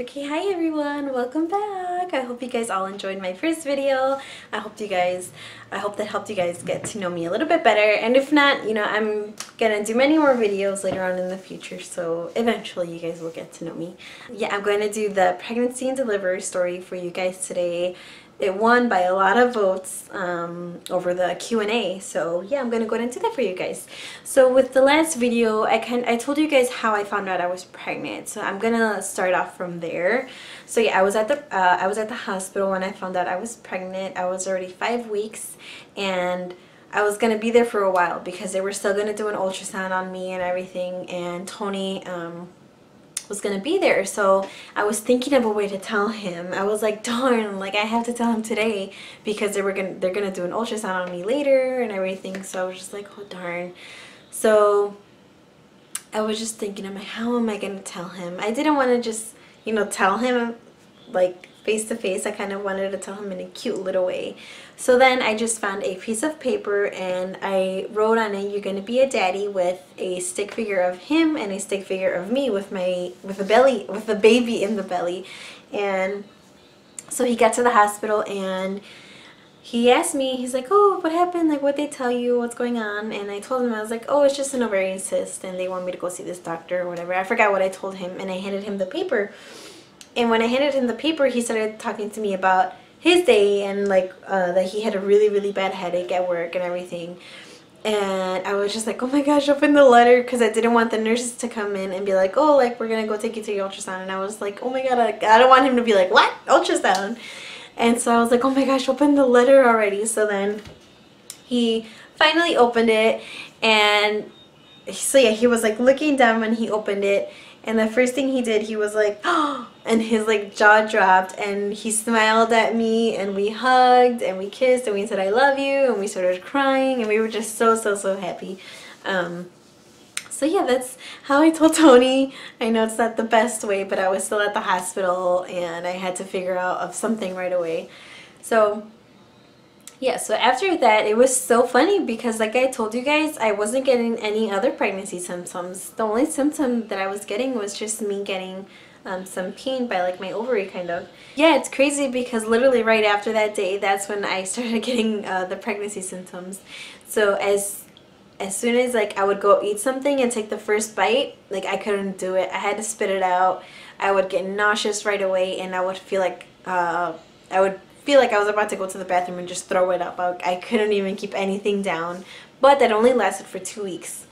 Okay, hi everyone, welcome back. I hope you guys all enjoyed my first video. I hope that helped you guys get to know me a little bit better. And if not, I'm gonna do many more videos later on in the future, so eventually you guys will get to know me. Yeah, I'm going to do the pregnancy and delivery story for you guys today. It won by a lot of votes over the Q&A, so yeah, I'm gonna go ahead and do that for you guys. So with the last video, I told you guys how I found out I was pregnant, so I'm gonna start off from there. So yeah, I was at the hospital when I found out I was pregnant. I was already 5 weeks, and I was gonna be there for a while because they were still gonna do an ultrasound on me and everything, and Tony was gonna be there. So I was thinking of a way to tell him. I was like, darn, like I have to tell him today because they're gonna do an ultrasound on me later and everything. So I was just like, oh darn. So I was just thinking, I'm like, how am I gonna tell him? I didn't want to just tell him like face to face. I kind of wanted to tell him in a cute little way. So then I just found a piece of paper and I wrote on it, "You're gonna be a daddy," with a stick figure of him and a stick figure of me with the baby in the belly. And so he got to the hospital and he asked me, he's like, "Oh, what happened? Like, what'd they tell you? What's going on?" And I told him, I was like, "Oh, it's just an ovarian cyst and they want me to go see this doctor," or whatever. I forgot what I told him, and I handed him the paper. And when I handed him the paper, he started talking to me about his day and like that he had a really bad headache at work and everything. And I was just like, oh my gosh, open the letter, because I didn't want the nurses to come in and be like, oh, like we're gonna go take you to your ultrasound. And I was like, oh my god, I don't want him to be like, what? Ultrasound? And so I was like, oh my gosh, open the letter already. So then he finally opened it, and so yeah, he was like looking down when he opened it. And the first thing he did, he was like, oh, and his like jaw dropped, and he smiled at me, and we hugged and we kissed and we said, "I love you," and we started crying, and we were just so happy. So yeah, that's how I told Tony. I know it's not the best way, but I was still at the hospital and I had to figure out of something right away. So yeah, so after that, it was so funny because like I told you guys, I wasn't getting any other pregnancy symptoms. The only symptom that I was getting was just me getting some pain by like my ovary, kind of. Yeah, it's crazy because literally right after that day, that's when I started getting the pregnancy symptoms. So as soon as like I would go eat something and take the first bite, like I couldn't do it. I had to spit it out. I would get nauseous right away, and I would feel like I was about to go to the bathroom and just throw it up. I couldn't even keep anything down. But that only lasted for 2 weeks.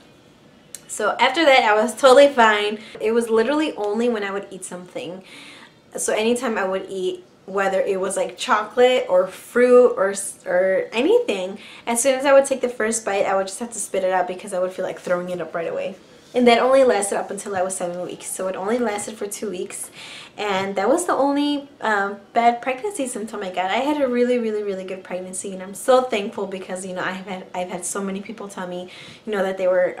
So after that, I was totally fine. It was literally only when I would eat something. So anytime I would eat, whether it was like chocolate or fruit or anything, as soon as I would take the first bite, I would just have to spit it out because I would feel like throwing it up right away. And that only lasted up until I was 7 weeks. So it only lasted for 2 weeks. And that was the only bad pregnancy symptom I got. I had a really good pregnancy, and I'm so thankful because, I've had so many people tell me, that they were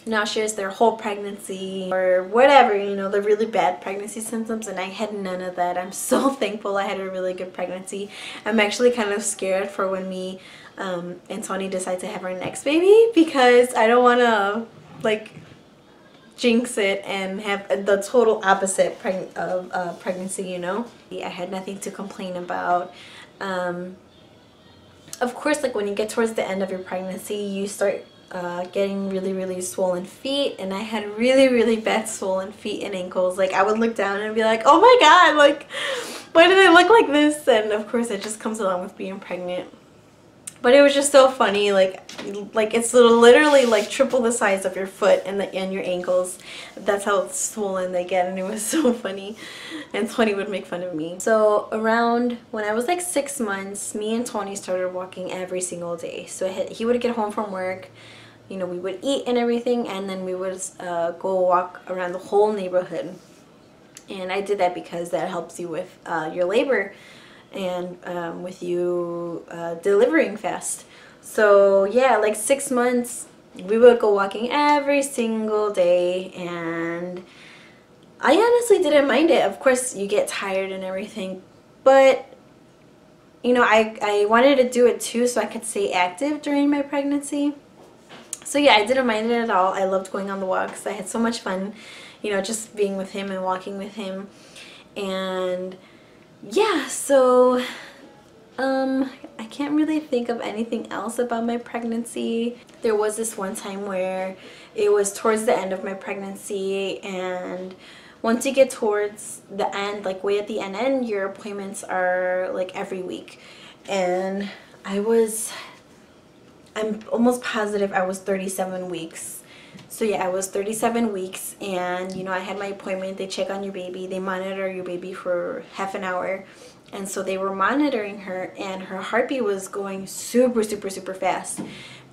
nauseous their whole pregnancy or whatever, the really bad pregnancy symptoms, and I had none of that. I'm so thankful I had a really good pregnancy. I'm actually kind of scared for when me and Tony decide to have our next baby, because I don't want to like jinx it and have the total opposite pregnancy, I had nothing to complain about. Of course, like when you get towards the end of your pregnancy, you start getting really swollen feet, and I had really bad swollen feet and ankles. Like I would look down and be like, oh my god, like why do they look like this? And of course it just comes along with being pregnant. But it was just so funny, like it's literally like triple the size of your foot and your ankles. That's how swollen they get, and it was so funny. And Tony would make fun of me. So around when I was like 6 months, me and Tony started walking every single day. So he would get home from work, we would eat and everything, and then we would go walk around the whole neighborhood. And I did that because that helps you with your labor and with you delivering fast. So yeah, like 6 months we would go walking every single day, and I honestly didn't mind it. Of course you get tired and everything, but I wanted to do it too so I could stay active during my pregnancy. So yeah, I didn't mind it at all. I loved going on the walks. I had so much fun. you know, just being with him and walking with him. And yeah, so I can't really think of anything else about my pregnancy. There was this one time where it was towards the end of my pregnancy, and once you get towards the end, like way at the end, your appointments are like every week. And I'm almost positive I was 37 weeks. So yeah, I was 37 weeks, and you know, I had my appointment. They check on your baby, they monitor your baby for half an hour. And so they were monitoring her, and her heartbeat was going super, super, super fast.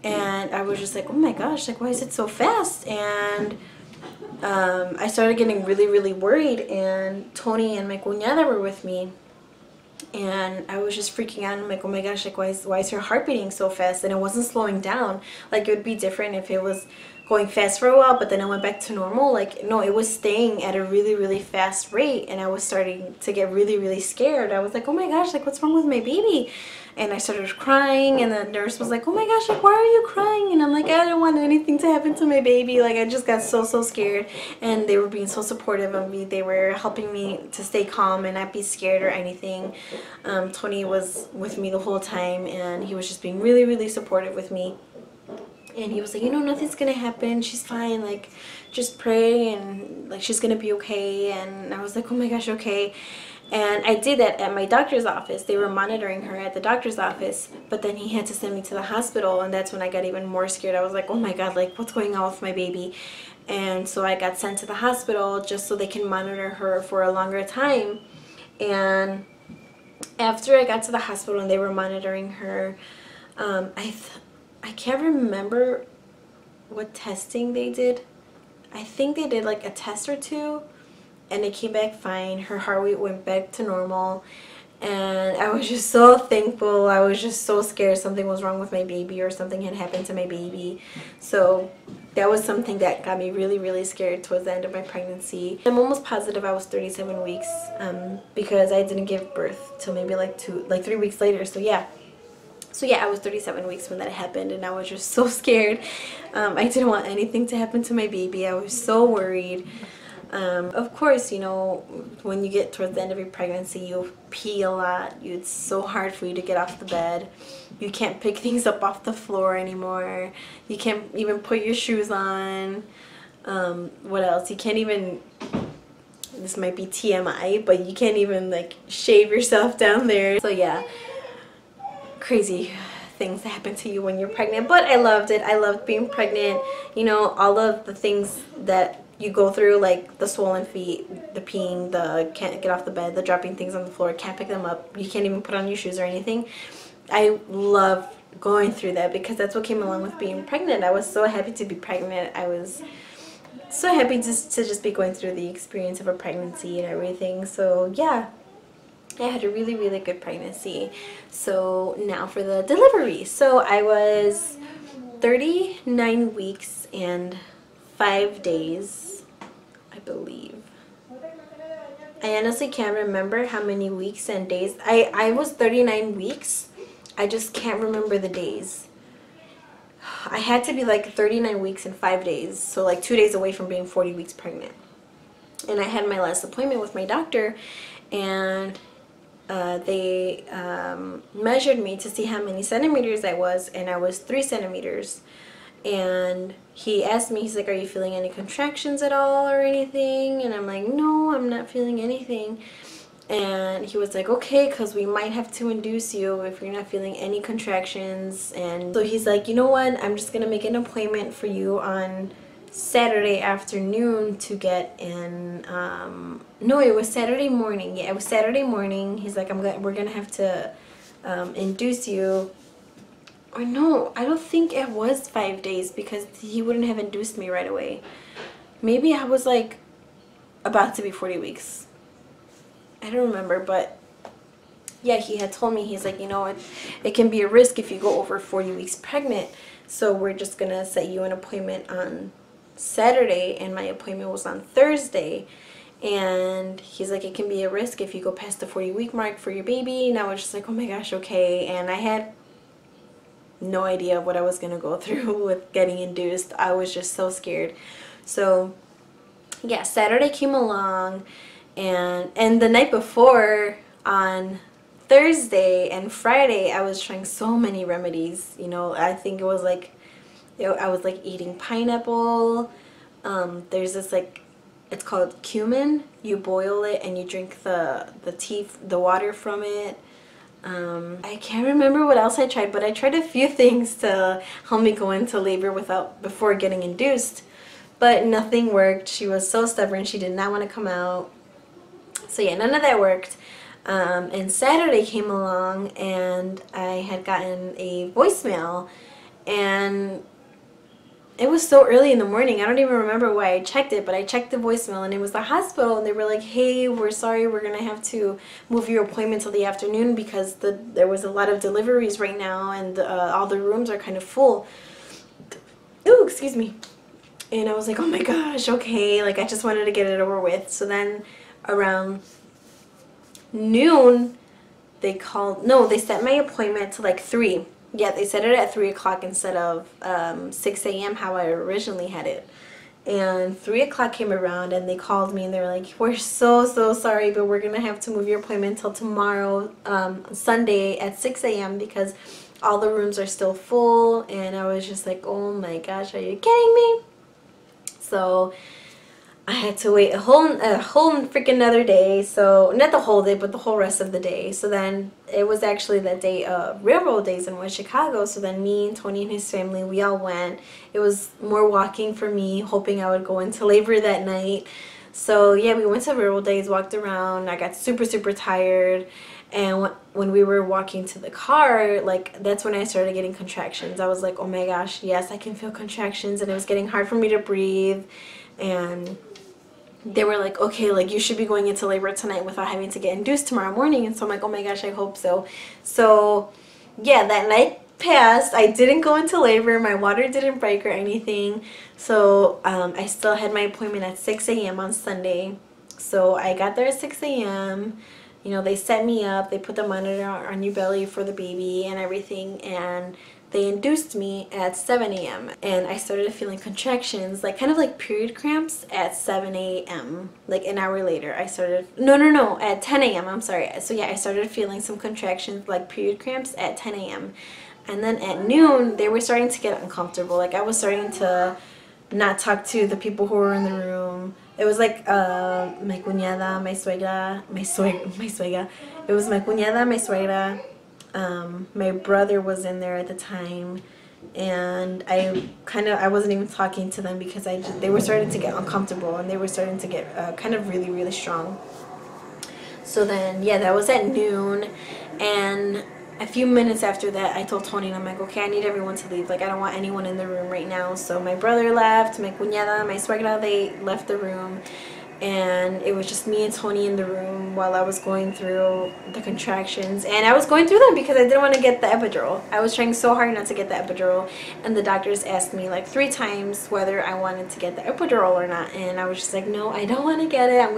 And I was just like, oh my gosh, like, why is it so fast? And I started getting really, really worried. And Tony and my cuñada were with me. And I was just freaking out. I'm like, oh my gosh, like, why is her heart beating so fast? And it wasn't slowing down. Like, it would be different if it was going fast for a while, but then it went back to normal. Like, no, it was staying at a really, really fast rate, and I was starting to get really, really scared. I was like, oh my gosh, like, what's wrong with my baby? And I started crying, and the nurse was like, oh my gosh, like, why are you crying? And I'm like, I don't want anything to happen to my baby. Like, I just got so, so scared. And they were being so supportive of me. They were helping me to stay calm and not be scared or anything. Tony was with me the whole time, and he was just being really, really supportive with me. And he was like, you know, nothing's gonna happen, she's fine, like, just pray, and like, she's gonna be okay. And I was like, oh my gosh, okay. And I did that at my doctor's office. They were monitoring her at the doctor's office, but then he had to send me to the hospital, and that's when I got even more scared. I was like, oh my god, like, what's going on with my baby? And so I got sent to the hospital just so they can monitor her for a longer time. And after I got to the hospital and they were monitoring her, I can't remember what testing they did. I think they did like a test or two, and it came back fine. Her heart rate went back to normal, and I was just so thankful. I was just so scared something was wrong with my baby or something had happened to my baby. So that was something that got me really, really scared towards the end of my pregnancy. I'm almost positive I was 37 weeks because I didn't give birth till maybe like 3 weeks later. So yeah. So yeah, I was 37 weeks when that happened, and I was just so scared. I didn't want anything to happen to my baby. I was so worried. Of course, you know, when you get towards the end of your pregnancy, you pee a lot. It's so hard for you to get off the bed. You can't pick things up off the floor anymore. You can't even put your shoes on. What else? You can't even, this might be TMI, but you can't even like shave yourself down there. So yeah. Crazy things that happen to you when you're pregnant, but I loved it. I loved being pregnant. You know, all of the things that you go through, like the swollen feet, the peeing, the can't get off the bed, the dropping things on the floor, can't pick them up, you can't even put on your shoes or anything. I love going through that because that's what came along with being pregnant. I was so happy to be pregnant. I was so happy to just be going through the experience of a pregnancy and everything. So yeah, I had a really, really good pregnancy. So now for the delivery. So I was 39 weeks and 5 days, I believe. I honestly can't remember how many weeks and days. I was 39 weeks. I just can't remember the days. I had to be like 39 weeks and 5 days. So like 2 days away from being 40 weeks pregnant. And I had my last appointment with my doctor, and they measured me to see how many centimeters I was, and I was 3 centimeters. And he asked me, he's like, are you feeling any contractions at all or anything? And I'm like, no, I'm not feeling anything. And he was like, okay, because we might have to induce you if you're not feeling any contractions. And so he's like, you know what, I'm just gonna make an appointment for you on Saturday afternoon to get in. No, it was Saturday morning. Yeah, it was Saturday morning. He's like, we're gonna have to induce you. Or no, I don't think it was 5 days because he wouldn't have induced me right away. Maybe I was like about to be 40 weeks. I don't remember, but yeah, he had told me, he's like, you know, it can be a risk if you go over 40 weeks pregnant. So we're just gonna set you an appointment on Saturday, and my appointment was on Thursday. And he's like, it can be a risk if you go past the 40-week mark for your baby. And I was just like, oh my gosh, okay. And I had no idea what I was gonna go through with getting induced. I was just so scared. So yeah, Saturday came along, and the night before, on Thursday and Friday, I was trying so many remedies. You know, I think it was like, I was like eating pineapple. There's this like, it's called cumin. You boil it and you drink the water from it. I can't remember what else I tried, but I tried a few things to help me go into labor before getting induced, but nothing worked. She was so stubborn. She did not want to come out. So yeah, none of that worked. And Saturday came along, and I had gotten a voicemail, and it was so early in the morning. I don't even remember why I checked it, but I checked the voicemail, and it was the hospital, and they were like, hey, we're sorry, we're going to have to move your appointment till the afternoon because there was a lot of deliveries right now, and all the rooms are kind of full. Ooh, excuse me. And I was like, oh my gosh, okay, like I just wanted to get it over with. So then around noon, they set my appointment to like 3. Yeah, they set it at 3 o'clock instead of 6 a.m. how I originally had it. And 3 o'clock came around, and they called me, and they were like, we're so sorry, but we're gonna have to move your appointment until tomorrow, Sunday at 6 a.m. because all the rooms are still full. And I was just like, oh my gosh, are you kidding me? So I had to wait a whole freaking another day. So not the whole day, but the whole rest of the day. So then it was actually that day of railroad days in West Chicago. So then me and Tony and his family, we all went. It was more walking for me, hoping I would go into labor that night. So yeah, we went to railroad days, walked around. I got super tired. And when we were walking to the car, like, that's when I started getting contractions. I was like, oh my gosh, yes, I can feel contractions. And it was getting hard for me to breathe. And they were like, okay, like, you should be going into labor tonight without having to get induced tomorrow morning. And so I'm like, oh my gosh, I hope so. So yeah, that night passed. I didn't go into labor. My water didn't break or anything. So I still had my appointment at 6 a.m. on Sunday. So I got there at 6 a.m. You know, they set me up. They put the monitor on your belly for the baby and everything. And they induced me at 7 a.m. and I started feeling contractions, like kind of like period cramps at 7 a.m. Like an hour later, I started, no, at 10 a.m. I'm sorry. So yeah, I started feeling some contractions like period cramps at 10 a.m. And then at noon, they were starting to get uncomfortable. Like I was starting to not talk to the people who were in the room. It was like my cuñada, my suegra. It was my cuñada, my suegra. My brother was in there at the time, and I wasn't even talking to them because they were starting to get uncomfortable, and they were starting to get kind of really strong. So then, yeah, that was at noon, and a few minutes after that, I told Tony, and I'm like, okay, I need everyone to leave. Like, I don't want anyone in the room right now. So my brother left, my cuñada, my suegra, they left the room. And it was just me and Tony in the room while I was going through the contractions. And I was going through them because I didn't want to get the epidural. I was trying so hard not to get the epidural. And the doctors asked me like 3 times whether I wanted to get the epidural or not. And I was just like, no, I don't want to get it. I'm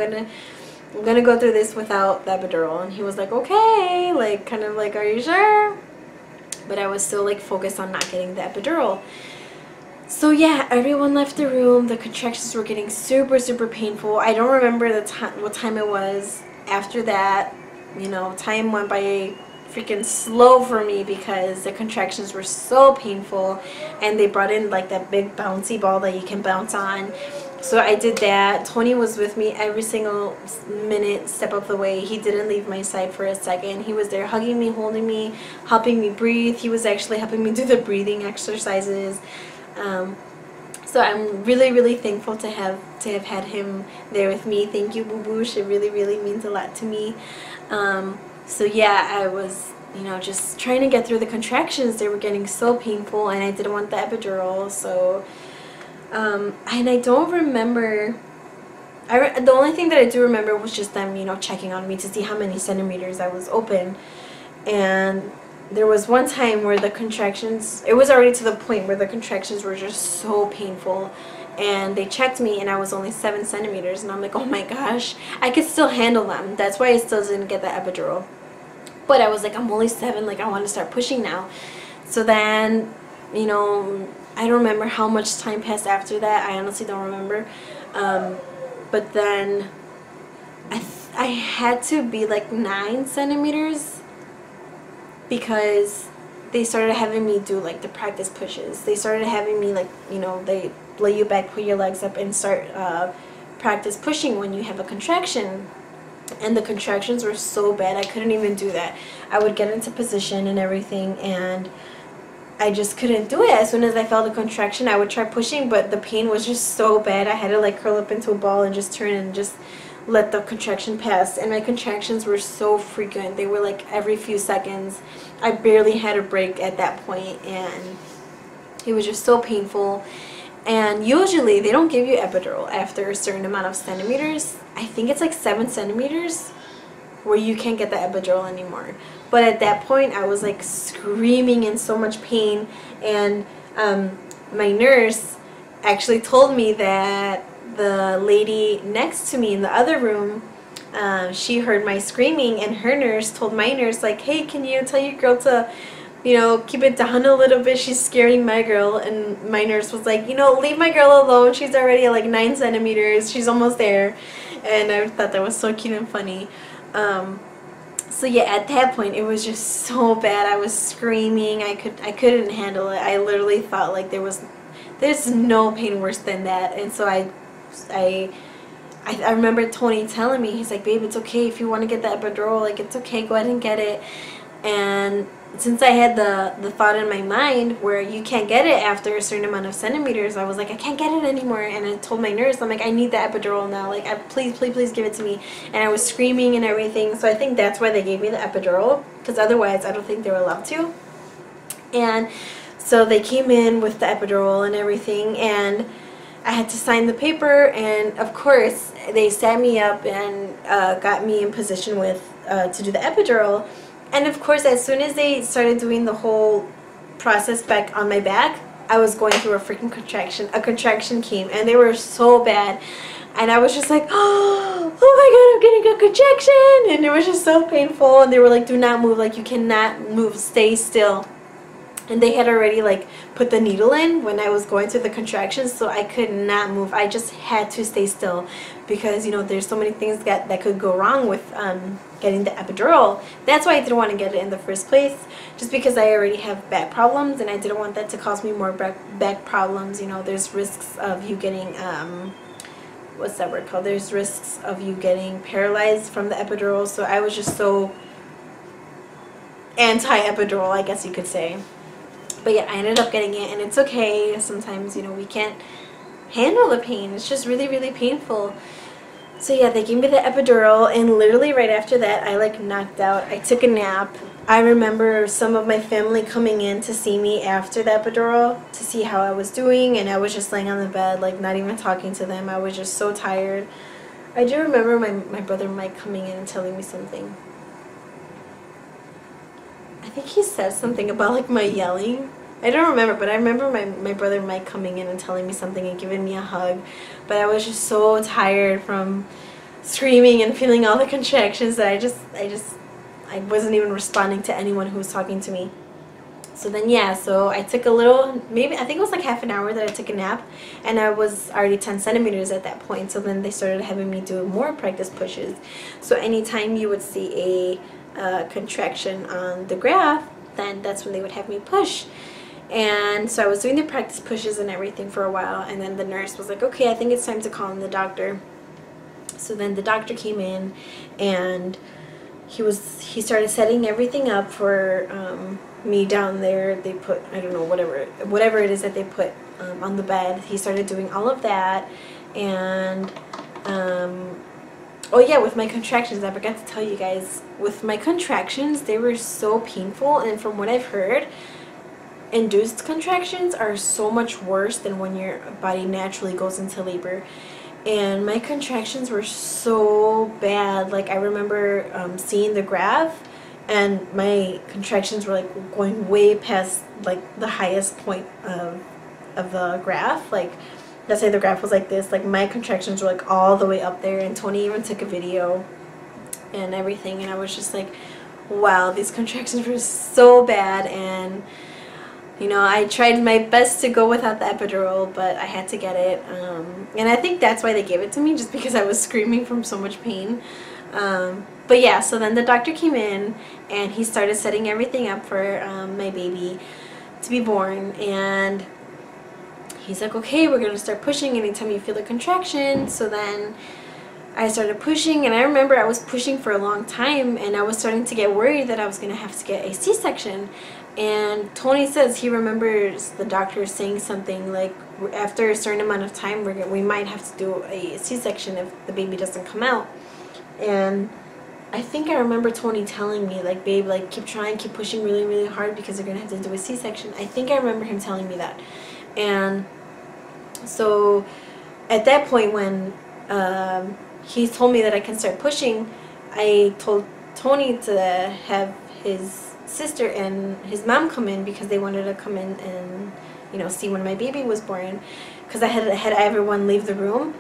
gonna go through this without the epidural. And he was like, okay, like kind of like, are you sure? But I was still like focused on not getting the epidural. So yeah, everyone left the room. The contractions were getting super painful. I don't remember what time it was after that. You know, time went by freaking slow for me because the contractions were so painful, and they brought in like that big bouncy ball that you can bounce on. So I did that. Tony was with me every single minute, step of the way. He didn't leave my side for a second. He was there hugging me, holding me, helping me breathe. He was actually helping me do the breathing exercises. So I'm really thankful to have had him there with me. Thank you, Boo Boosh. It really means a lot to me. So yeah, I was, you know, just trying to get through the contractions. They were getting so painful, and I didn't want the epidural. So and I don't remember. The only thing that I do remember was just them, you know, checking on me to see how many centimeters I was open. And there was one time where the contractions, it was already to the point where the contractions were just so painful, and they checked me and I was only 7 centimeters, and I'm like, oh my gosh, I could still handle them. That's why I still didn't get the epidural. But I was like, I'm only 7, like I want to start pushing now. So then, you know, I don't remember how much time passed after that. I honestly don't remember. but then I had to be like 9 centimeters because they started having me do like the practice pushes. They started having me like, you know, they lay you back, put your legs up, and start practice pushing when you have a contraction. And the contractions were so bad, I couldn't even do that. I would get into position and everything, and I just couldn't do it. As soon as I felt a contraction, I would try pushing, but the pain was just so bad. I had to like curl up into a ball and just turn and just let the contraction pass. And my contractions were so frequent. They were like every few seconds. I barely had a break at that point, and it was just so painful. And usually they don't give you epidural after a certain amount of centimeters. I think it's like 7 centimeters where you can't get the epidural anymore. But at that point I was like screaming in so much pain, and my nurse actually told me that the lady next to me in the other room, she heard my screaming, and her nurse told my nurse like, hey, can you tell your girl to, you know, keep it down a little bit, she's scaring my girl. And my nurse was like, you know, leave my girl alone, she's already at like 9 centimeters, she's almost there. And I thought that was so cute and funny. So yeah, at that point it was just so bad. I was screaming, I couldn't handle it. I literally thought like there's no pain worse than that. And so I remember Tony telling me, he's like, babe, it's okay if you want to get the epidural, like it's okay, go ahead and get it. And since I had the thought in my mind where you can't get it after a certain amount of centimeters, I was like, I can't get it anymore. And I told my nurse, I'm like, I need the epidural now, like please give it to me. And I was screaming and everything. So I think that's why they gave me the epidural, because otherwise I don't think they were allowed to. And so they came in with the epidural and everything, and I had to sign the paper. And of course they sat me up and got me in position with to do the epidural. And of course, as soon as they started doing the whole process back on my back, I was going through a freaking contraction. A contraction came, and they were so bad. And I was just like, oh my god, I'm getting a contraction. And it was just so painful. And they were like, do not move, like you cannot move, stay still. And they had already like put the needle in when I was going through the contractions, so I could not move. I just had to stay still, because you know there's so many things that could go wrong with getting the epidural. That's why I didn't want to get it in the first place, just because I already have back problems, and I didn't want that to cause me more back problems. You know, there's risks of you getting what's that word called? There's risks of you getting paralyzed from the epidural. So I was just so anti-epidural, I guess you could say. But yeah, I ended up getting it, and it's okay. Sometimes, you know, we can't handle the pain. It's just really, really painful. So yeah, they gave me the epidural, and literally right after that, I like knocked out. I took a nap. I remember some of my family coming in to see me after the epidural to see how I was doing, and I was just laying on the bed, like not even talking to them. I was just so tired. I do remember my brother Mike coming in and telling me something. I think he said something about like my yelling. I don't remember, but I remember my brother Mike coming in and telling me something and giving me a hug. But I was just so tired from screaming and feeling all the contractions that I wasn't even responding to anyone who was talking to me. So then yeah, so I took a little, maybe I think it was like half an hour that I took a nap, and I was already 10 centimeters at that point. So then they started having me do more practice pushes. So anytime you would see a contraction on the graph, then that's when they would have me push. And so I was doing the practice pushes and everything for a while, and then the nurse was like, okay, I think it's time to call in the doctor. So then the doctor came in, and he started setting everything up for me down there. They put, I don't know, whatever it is that they put on the bed. He started doing all of that. And oh yeah, with my contractions, I forgot to tell you guys, with my contractions, they were so painful. And from what I've heard, induced contractions are so much worse than when your body naturally goes into labor. And my contractions were so bad. Like I remember seeing the graph, and my contractions were like going way past like the highest point of the graph. Like let's say the graph was like this, like my contractions were like all the way up there, and Tony even took a video and everything, and I was just like, wow, these contractions were so bad. And You know, I tried my best to go without the epidural, but I had to get it. And I think that's why they gave it to me, just because I was screaming from so much pain. But yeah, so then the doctor came in and he started setting everything up for my baby to be born. And he's like, okay, we're going to start pushing anytime you feel a contraction. So then I started pushing, and I remember I was pushing for a long time, and I was starting to get worried that I was going to have to get a C-section. And Tony says he remembers the doctor saying something like, after a certain amount of time, we might have to do a C-section if the baby doesn't come out. And I think I remember Tony telling me, like, babe, like, keep trying, keep pushing really, really hard because you're going to have to do a C-section. I think I remember him telling me that. And so at that point when he told me that I can start pushing, I told Tony to have his sister and his mom come in because they wanted to come in and, you know, see when my baby was born, because I had everyone leave the room.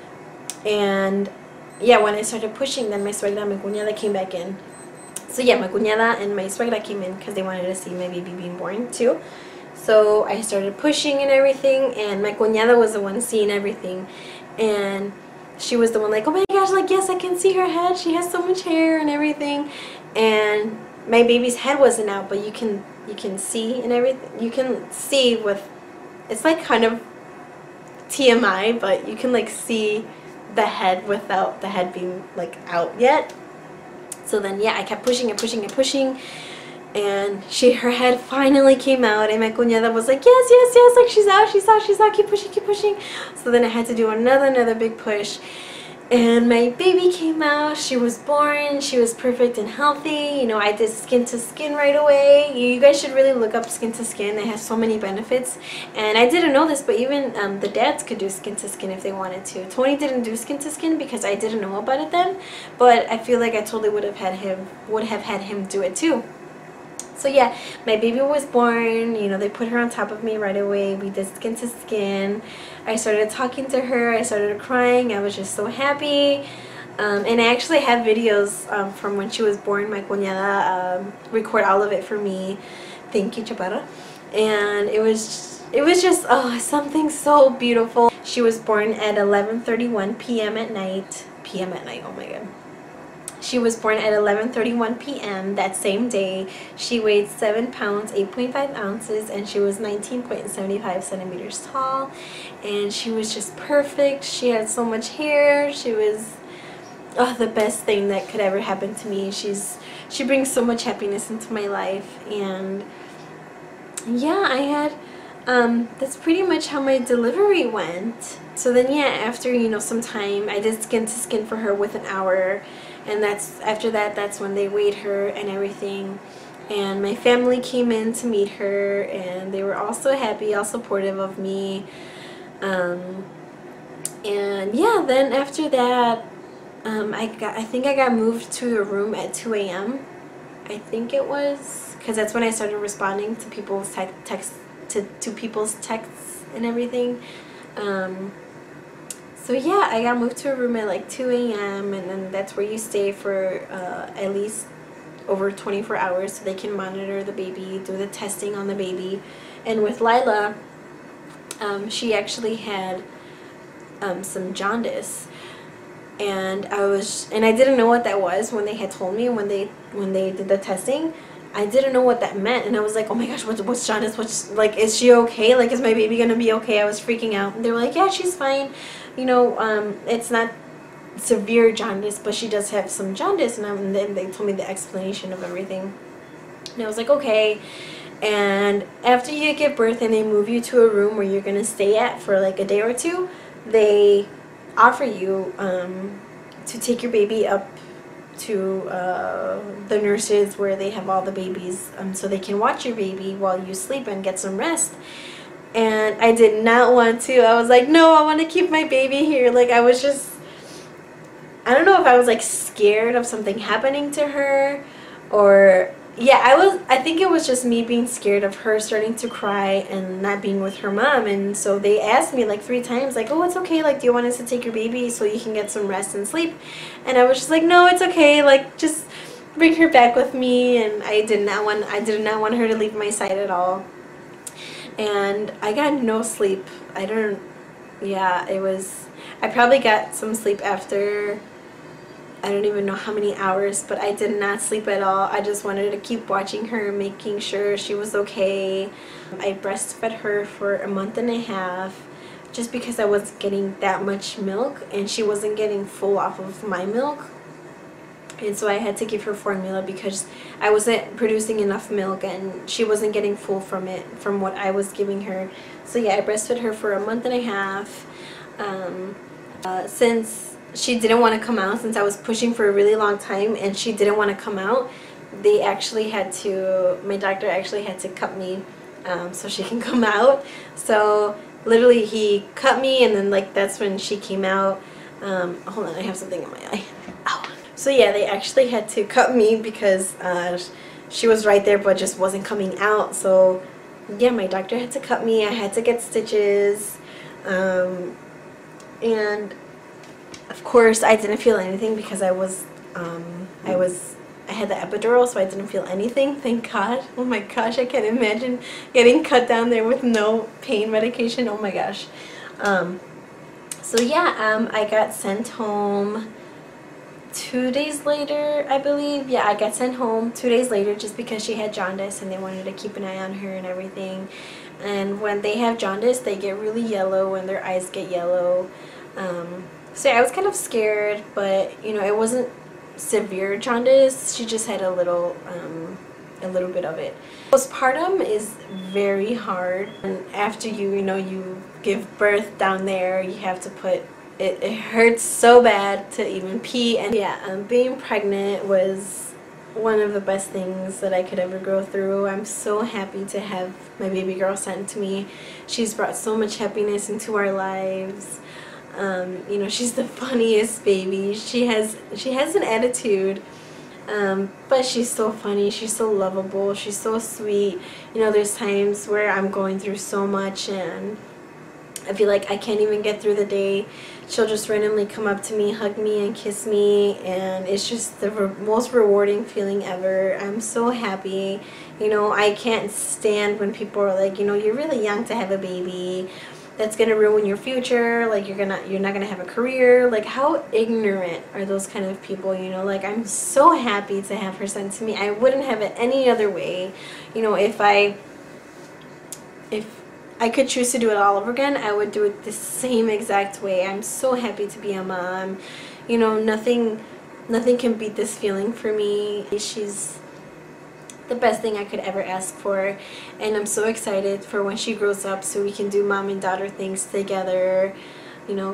And yeah, when I started pushing, then my suegra and my cuñada came back in. So yeah, my cuñada and my suegra came in because they wanted to see my baby being born too. So I started pushing and everything, and my cuñada was the one seeing everything, and she was the one like, oh my gosh, like, yes, I can see her head, she has so much hair and everything. And my baby's head wasn't out, but you can see and everything. You can see with, it's like kind of TMI, but you can like see the head without the head being like out yet. So then yeah, I kept pushing and pushing and pushing, and her head finally came out, and my cuñada was like, yes, yes, yes, like, she's out, she's out, she's out, keep pushing, keep pushing. So then I had to do another big push, and my baby came out. She was born. She was perfect and healthy. You know, I did skin to skin right away. You guys should really look up skin to skin. It has so many benefits. And I didn't know this, but even the dads could do skin to skin if they wanted to. Tony didn't do skin to skin because I didn't know about it then, but I feel like I totally would have had him do it too. So yeah, my baby was born. You know, they put her on top of me right away. We did skin to skin. I started talking to her. I started crying. I was just so happy. And I actually have videos from when she was born. My cuñada record all of it for me. Thank you, Chaparra. And it was just, oh, something so beautiful. She was born at 11:31 p.m. at night. Oh my god. She was born at 11:31 p.m. that same day. She weighed 7 pounds, 8.5 ounces, and she was 19.75 centimeters tall. And she was just perfect. She had so much hair. She was the best thing that could ever happen to me. She brings so much happiness into my life. And yeah, I had that's pretty much how my delivery went. So then yeah, after, you know, some time, I did skin to skin for her with an hour. And after that, that's when they weighed her and everything. And my family came in to meet her, and they were all so happy, all supportive of me. And yeah, then after that, I think I got moved to a room at 2 a.m. I think it was, because that's when I started responding to people's to people's texts and everything. So yeah, I got moved to a room at like 2 a.m. and then that's where you stay for at least over 24 hours so they can monitor the baby, do the testing on the baby. And with Lila, she actually had some jaundice, and I didn't know what that was when they had told me, when they did the testing. I didn't know what that meant, and I was like, oh my gosh, what's jaundice? What's, like, is she okay? Like, is my baby gonna be okay? I was freaking out. And they were like, yeah, she's fine. You know, it's not severe jaundice, but she does have some jaundice. And then they told me the explanation of everything. And I was like, okay. And after you give birth and they move you to a room where you're gonna stay at for like a day or two, they offer you to take your baby up to the nurses where they have all the babies, so they can watch your baby while you sleep and get some rest. And I did not want to. I was like, no, I want to keep my baby here. Like, I was just, I don't know if I was like scared of something happening to her, or yeah, I think it was just me being scared of her starting to cry and not being with her mom. And so they asked me like 3 times, like, oh, it's okay, like, do you want us to take your baby so you can get some rest and sleep? And I was just like, no, it's okay, like, just bring her back with me. And I did not want her to leave my side at all. and I got no sleep. Yeah, I probably got some sleep after, I don't even know how many hours, but I did not sleep at all. I just wanted to keep watching her, making sure she was okay. I breastfed her for a month and a half just because I was getting that much milk and she wasn't getting full off of my milk. And so I had to give her formula because I wasn't producing enough milk and she wasn't getting full from it, from what I was giving her. So yeah, I breastfed her for a month and a half. Since she didn't want to come out, since I was pushing for a really long time and she didn't want to come out, my doctor actually had to cut me so she can come out. So literally he cut me, and then like that's when she came out. Hold on, I have something in my eye. Ow. So yeah, they actually had to cut me because she was right there but just wasn't coming out. So yeah, my doctor had to cut me. I had to get stitches, and of course I didn't feel anything because I had the epidural, so I didn't feel anything, thank God. Oh my gosh, I can't imagine getting cut down there with no pain medication. Oh my gosh. So yeah, I got sent home 2 days later, I believe. Yeah, I got sent home 2 days later just because she had jaundice and they wanted to keep an eye on her and everything. And when they have jaundice, they get really yellow and their eyes get yellow. So yeah, I was kind of scared, but you know, it wasn't severe jaundice. She just had a little bit of it. Postpartum is very hard, and after you give birth down there, you have to put it hurts so bad to even pee. And yeah, being pregnant was one of the best things that I could ever go through. I'm so happy to have my baby girl sent to me. She's brought so much happiness into our lives. You know, she's the funniest baby. She has an attitude, but she's so funny. She's so lovable. She's so sweet. You know, there's times where I'm going through so much and I feel like I can't even get through the day. She'll just randomly come up to me, hug me, and kiss me, and it's just the most rewarding feeling ever. I'm so happy. You know, I can't stand when people are like, you know, you're really young to have a baby. That's gonna ruin your future. Like you're not gonna have a career. Like how ignorant are those kind of people? You know, like I'm so happy to have her sent to me. I wouldn't have it any other way. You know, if I could choose to do it all over again, I would do it the same exact way. I'm so happy to be a mom. You know, nothing can beat this feeling for me. She's the best thing I could ever ask for, and I'm so excited for when she grows up so we can do mom and daughter things together. You know,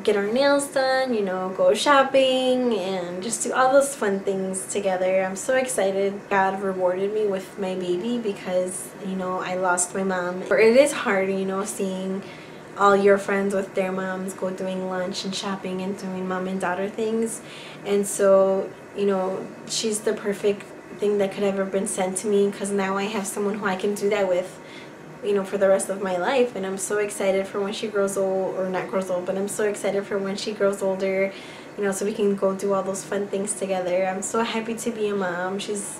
get our nails done, you know, go shopping and just do all those fun things together. I'm so excited. God rewarded me with my baby because, you know, I lost my mom. It is hard, you know, seeing all your friends with their moms go doing lunch and shopping and doing mom and daughter things. And so, you know, she's the perfect thing that could ever been sent to me because now I have someone who I can do that with, you know, for the rest of my life. And I'm so excited for when she grows old, or not grows old, but I'm so excited for when she grows older, you know, so we can go do all those fun things together. I'm so happy to be a mom. She's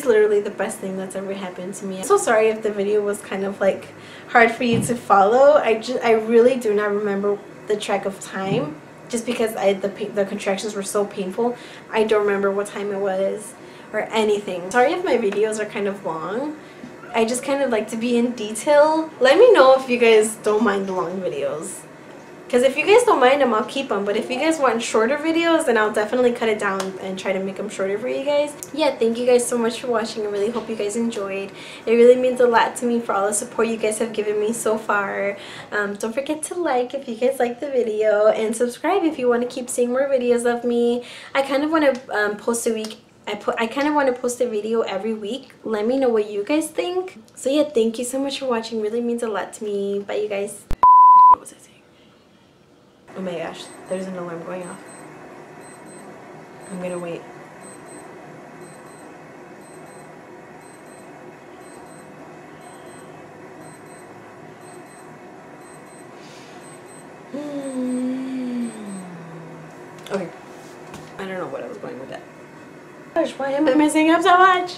literally the best thing that's ever happened to me. I'm so sorry if the video was kind of like hard for you to follow. I really do not remember the track of time just because the contractions were so painful. I don't remember what time it was or anything. Sorry if my videos are kind of long. I just kind of like to be in detail. Let me know if you guys don't mind the long videos. Because if you guys don't mind them, I'll keep them. But if you guys want shorter videos, then I'll definitely cut it down and try to make them shorter for you guys. Yeah, thank you guys so much for watching. I really hope you guys enjoyed. It really means a lot to me for all the support you guys have given me so far. Don't forget to like if you guys like the video. And subscribe if you want to keep seeing more videos of me. I kind of want to post a week. I kind of want to post a video every week. Let me know what you guys think. So yeah, thank you so much for watching. Really means a lot to me. Bye, you guys. What was I saying? Oh my gosh, there's an alarm going off. I'm gonna wait. Okay. I don't know what I was going with that. Gosh, why am I messing up so much?